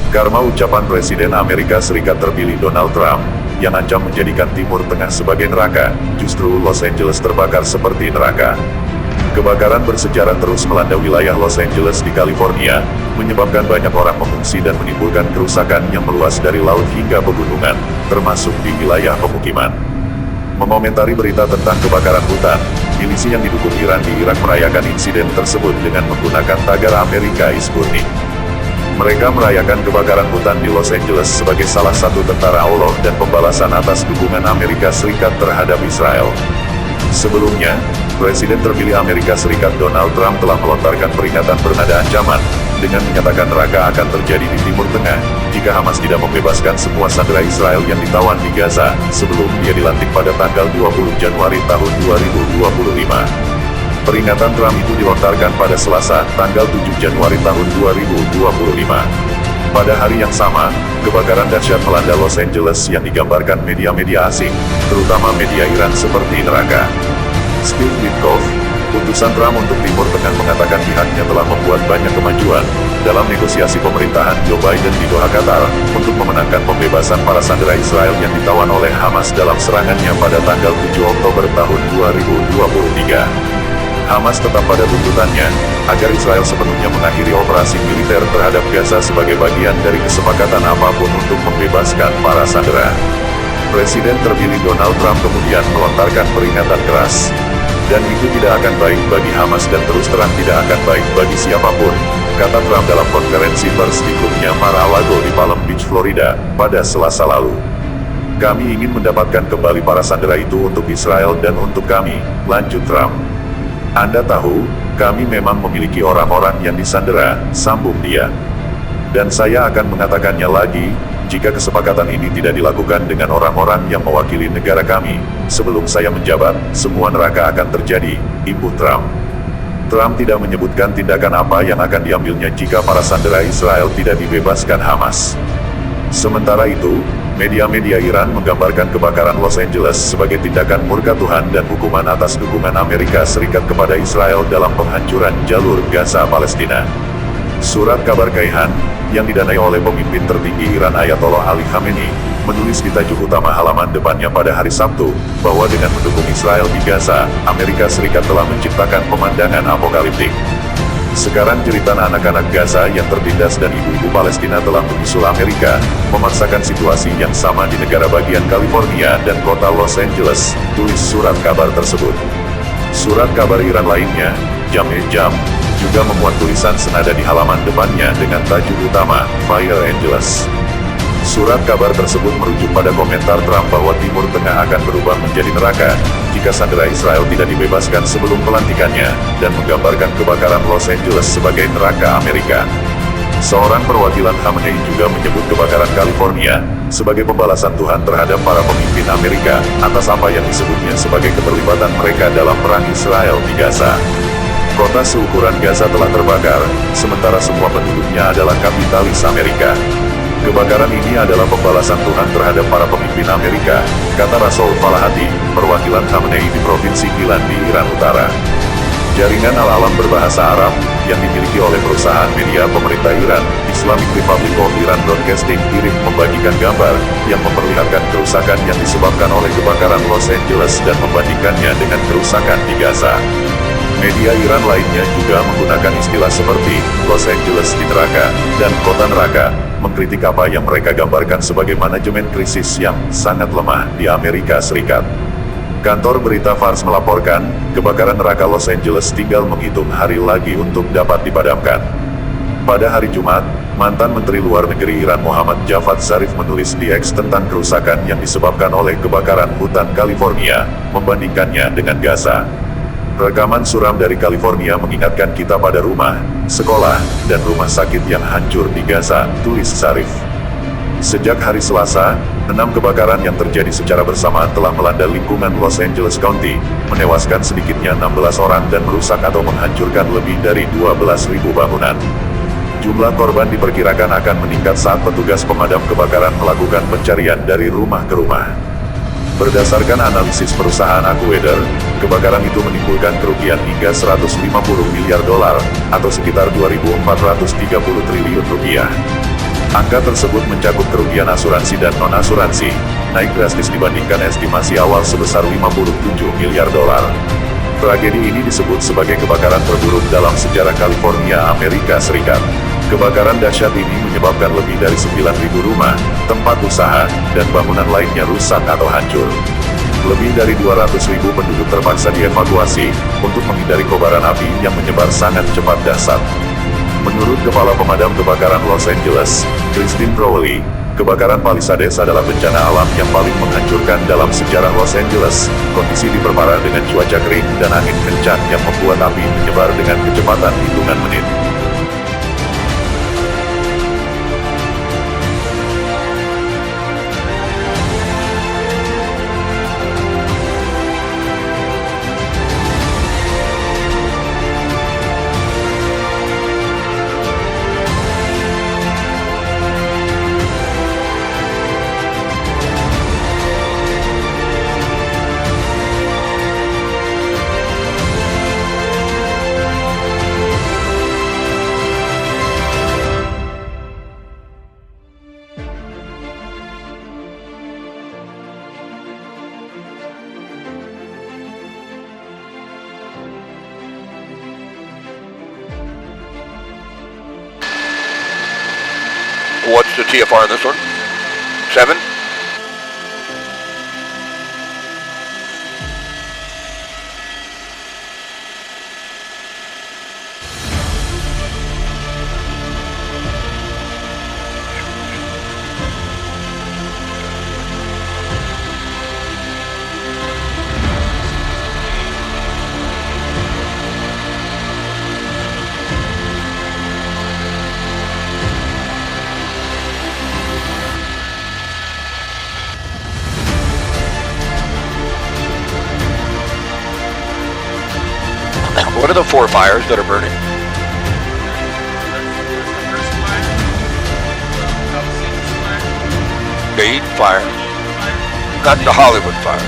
Karma ucapan Presiden Amerika Serikat terpilih Donald Trump, yang ancam menjadikan Timur Tengah sebagai neraka, justru Los Angeles terbakar seperti neraka. Kebakaran bersejarah terus melanda wilayah Los Angeles di California, menyebabkan banyak orang mengungsi dan menimbulkan kerusakan yang meluas dari laut hingga pegunungan, termasuk di wilayah pemukiman. Mengomentari berita tentang kebakaran hutan, milisi yang didukung Iran di Irak merayakan insiden tersebut dengan menggunakan tagar Amerika is Burning. Mereka merayakan kebakaran hutan di Los Angeles sebagai salah satu tentara Allah dan pembalasan atas dukungan Amerika Serikat terhadap Israel. Sebelumnya, Presiden terpilih Amerika Serikat Donald Trump telah melontarkan peringatan bernada ancaman, dengan menyatakan neraka akan terjadi di Timur Tengah, jika Hamas tidak membebaskan semua sandera Israel yang ditawan di Gaza, sebelum dia dilantik pada tanggal 20 Januari tahun 2025. Peringatan Trump itu dilontarkan pada Selasa, tanggal 7 Januari tahun 2025. Pada hari yang sama, kebakaran dahsyat melanda Los Angeles yang digambarkan media-media asing, terutama media Iran seperti neraka. Steve Witkoff, utusan Trump untuk Timur Tengah mengatakan pihaknya telah membuat banyak kemajuan dalam negosiasi pemerintahan Joe Biden di Doha, Qatar, untuk memenangkan pembebasan para sandera Israel yang ditawan oleh Hamas dalam serangannya pada tanggal 7 Oktober tahun 2023. Hamas tetap pada tuntutannya, agar Israel sepenuhnya mengakhiri operasi militer terhadap Gaza sebagai bagian dari kesepakatan apapun untuk membebaskan para sandera. Presiden terpilih Donald Trump kemudian melontarkan peringatan keras. Dan itu tidak akan baik bagi Hamas dan terus terang tidak akan baik bagi siapapun, kata Trump dalam konferensi pers di klubnya Mar-a-Lago di Palm Beach, Florida, pada Selasa lalu. Kami ingin mendapatkan kembali para sandera itu untuk Israel dan untuk kami, lanjut Trump. Anda tahu, kami memang memiliki orang-orang yang disandera, sambung dia. Dan saya akan mengatakannya lagi, jika kesepakatan ini tidak dilakukan dengan orang-orang yang mewakili negara kami, sebelum saya menjabat, semua neraka akan terjadi, imbuh Trump. Trump tidak menyebutkan tindakan apa yang akan diambilnya jika para sandera Israel tidak dibebaskan Hamas. Sementara itu, media-media Iran menggambarkan kebakaran Los Angeles sebagai tindakan murka Tuhan dan hukuman atas dukungan Amerika Serikat kepada Israel dalam penghancuran jalur Gaza Palestina. Surat kabar Kayhan, yang didanai oleh pemimpin tertinggi Iran Ayatollah Ali Khamenei, menulis di tajuk utama halaman depannya pada hari Sabtu, bahwa dengan mendukung Israel di Gaza, Amerika Serikat telah menciptakan pemandangan apokaliptik. Sekarang jeritan anak-anak Gaza yang tertindas dan ibu-ibu Palestina telah menyusul Amerika, memaksakan situasi yang sama di negara bagian California dan kota Los Angeles, tulis surat kabar tersebut. Surat kabar Iran lainnya, Jam-e-Jam, juga memuat tulisan senada di halaman depannya dengan tajuk utama, Fire Angeles. Surat kabar tersebut merujuk pada komentar Trump bahwa Timur Tengah akan berubah menjadi neraka, jika sandera Israel tidak dibebaskan sebelum pelantikannya, dan menggambarkan kebakaran Los Angeles sebagai neraka Amerika. Seorang perwakilan Khamenei juga menyebut kebakaran California sebagai pembalasan Tuhan terhadap para pemimpin Amerika, atas apa yang disebutnya sebagai keterlibatan mereka dalam perang Israel di Gaza. Kota seukuran Gaza telah terbakar, sementara semua penduduknya adalah kapitalis Amerika. Kebakaran ini adalah pembalasan Tuhan terhadap para pemimpin Amerika, kata Rasul Falahati, perwakilan Khamenei di Provinsi Gilan di Iran Utara. Jaringan Al-Alam berbahasa Arab, yang dimiliki oleh perusahaan media pemerintah Iran, Islamic Republic of Iran Broadcasting, IRIB, membagikan gambar yang memperlihatkan kerusakan yang disebabkan oleh kebakaran Los Angeles dan membandingkannya dengan kerusakan di Gaza. Media Iran lainnya juga menggunakan istilah seperti Los Angeles di neraka dan kota neraka, mengkritik apa yang mereka gambarkan sebagai manajemen krisis yang sangat lemah di Amerika Serikat. Kantor berita Fars melaporkan, kebakaran neraka Los Angeles tinggal menghitung hari lagi untuk dapat dipadamkan. Pada hari Jumat, mantan Menteri Luar Negeri Iran Muhammad Javad Zarif menulis di X tentang kerusakan yang disebabkan oleh kebakaran hutan California, membandingkannya dengan Gaza. Rekaman suram dari California mengingatkan kita pada rumah, sekolah, dan rumah sakit yang hancur di Gaza, tulis Zarif. Sejak hari Selasa, 6 kebakaran yang terjadi secara bersamaan telah melanda lingkungan Los Angeles County, menewaskan sedikitnya 16 orang dan merusak atau menghancurkan lebih dari 12.000 bangunan. Jumlah korban diperkirakan akan meningkat saat petugas pemadam kebakaran melakukan pencarian dari rumah ke rumah. Berdasarkan analisis perusahaan AccuWeather, kebakaran itu menimbulkan kerugian hingga 150 miliar dolar, atau sekitar 2.430 triliun rupiah. Angka tersebut mencakup kerugian asuransi dan non-asuransi, naik drastis dibandingkan estimasi awal sebesar 57 miliar dolar. Tragedi ini disebut sebagai kebakaran terburuk dalam sejarah California, Amerika Serikat. Kebakaran dahsyat ini menyebabkan lebih dari 9.000 rumah, tempat usaha, dan bangunan lainnya rusak atau hancur. Lebih dari 200.000 penduduk terpaksa dievakuasi, untuk menghindari kobaran api yang menyebar sangat cepat dahsyat. Menurut Kepala Pemadam Kebakaran Los Angeles, Christine Crowley, kebakaran Palisades adalah bencana alam yang paling menghancurkan dalam sejarah Los Angeles. Kondisi diperparah dengan cuaca kering dan angin kencang yang membuat api menyebar dengan kecepatan hitungan menit. What's the TFR on this one? 7? What are the 4 fires that are burning? The Eaton fire, not the Hollywood fire.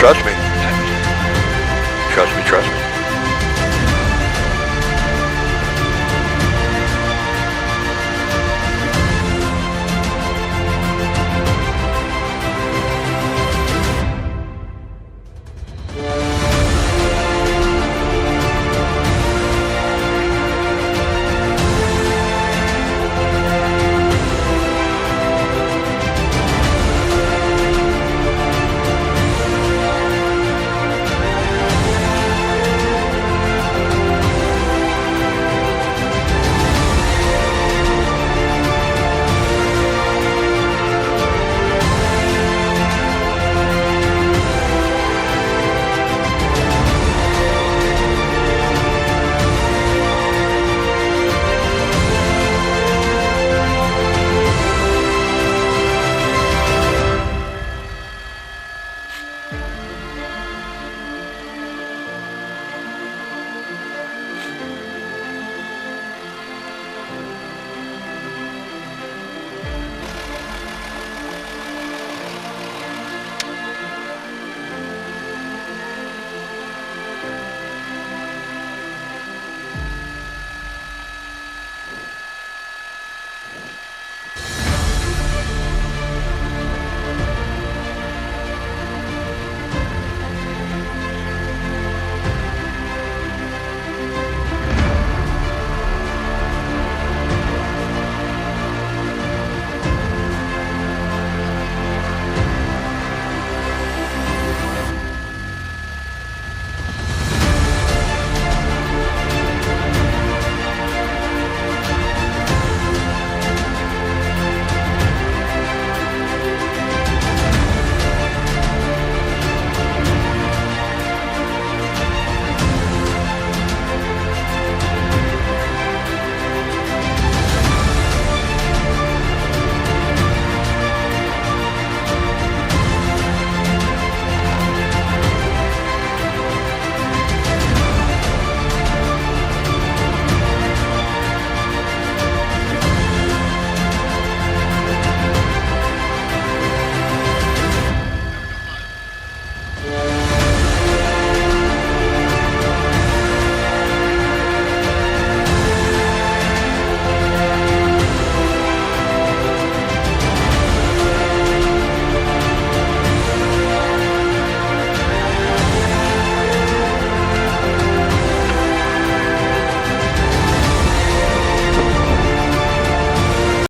Trust me.